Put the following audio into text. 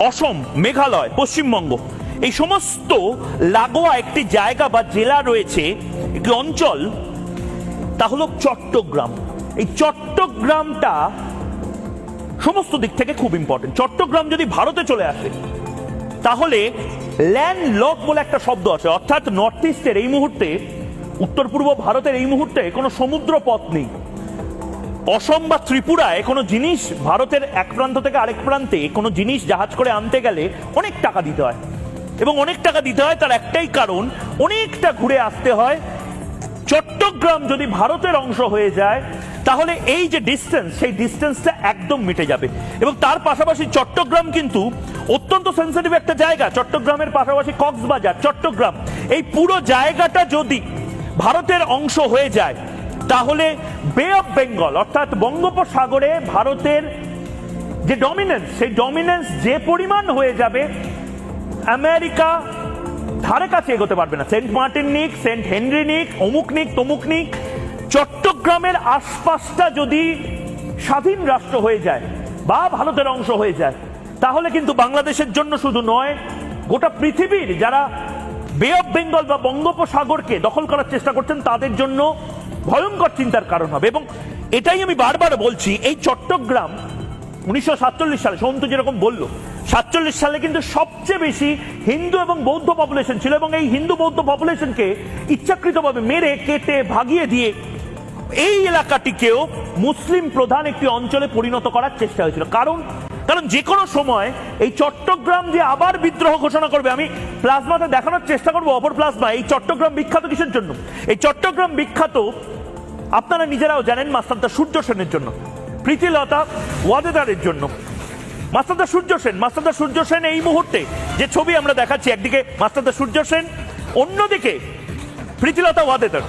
অসম, মেঘালয়, পশ্চিমবঙ্গ, এই সমস্ত লাগোয়া একটি জায়গা বা জেলা রয়েছে, একটি অঞ্চল, তা হলো চট্টগ্রাম। এই চট্টগ্রামটা সমস্ত দিক থেকে খুব ইম্পর্টেন্ট। চট্টগ্রাম যদি ভারতে চলে আসে তাহলে ল্যান্ড লক বলে একটা শব্দ আছে, অর্থাৎ নর্থ ইস্টের এই মুহূর্তে, উত্তর পূর্ব ভারতের এই মুহূর্তে কোনো সমুদ্র পথ নেই। অসম বা ত্রিপুরায় কোনো জিনিস ভারতের এক প্রান্ত থেকে আরেক প্রান্তে কোনো জিনিস জাহাজ করে আনতে গেলে অনেক টাকা দিতে হয়, এবং অনেক টাকা দিতে হয় তার একটাই কারণ, অনেকটা ঘুরে আসতে হয়। চট্টগ্রাম যদি ভারতের অংশ হয়ে যায় তাহলে এই যে ডিস্টেন্স, সেই ডিস্টেন্সটা একদম মিটে যাবে। এবং তার পাশাপাশি চট্টগ্রাম কিন্তু অত্যন্ত সেন্সিটিভ একটা জায়গা। চট্টগ্রামের পাশাপাশি কক্সবাজার, চট্টগ্রাম, এই পুরো জায়গাটা যদি ভারতের অংশ হয়ে যায় তাহলে বে অফ বেঙ্গল অর্থাৎ বঙ্গোপসাগরে ভারতের যে ডমিনেন্স, সেই ডমিনেন্স যে পরিমাণ হয়ে যাবে, আমেরিকা ধারে কাছে এগোতে পারবে না। সেন্ট মার্টিন নিক, সেন্ট হেনরি নিক, অমুক নিক, তমুক নিক, চট্টগ্রামের আশপাশটা যদি স্বাধীন রাষ্ট্র হয়ে যায় বা ভারতের অংশ হয়ে যায় তাহলে কিন্তু বাংলাদেশের জন্য শুধু নয়, গোটা পৃথিবীর যারা বে অফ বেঙ্গল বা বঙ্গোপসাগরকে দখল করার চেষ্টা করছেন তাদের জন্য ভয়ঙ্কর চিন্তার কারণ হবে। এবং এটাই আমি বারবার বলছি, এই চট্টগ্রাম 1947 সালে সন্তু যেরকম বলল, 47 সালে কিন্তু সবচেয়ে বেশি হিন্দু এবং বৌদ্ধ পপুলেশন ছিল, এবং এই হিন্দু বৌদ্ধ পপুলেশনকে ইচ্ছাকৃতভাবে মেরে কেটে ভাগিয়ে দিয়ে এই এলাকাটিকেও মুসলিম প্রধান একটি অঞ্চলে পরিণত করার চেষ্টা হয়েছিল। কারণ যে কোনো সময় এই চট্টগ্রাম যে আবার বিদ্রোহ ঘোষণা করবে, আমি প্লাজমাতে দেখানোর চেষ্টা করবো অপর প্লাজমা। এই চট্টগ্রাম বিখ্যাত কিসের জন্য? এই চট্টগ্রাম বিখ্যাত আপনারা নিজেরাও জানেন, মাস্টারদা সূর্য সেনের জন্য, প্রীতিলতা ওয়াদেদারের জন্য। মাস্টারদা সূর্য সেন এই মুহূর্তে যে ছবি আমরা দেখাচ্ছি, একদিকে মাস্টারদা সূর্য সেন, অন্যদিকে প্রীতিলতা ওয়াদেদার।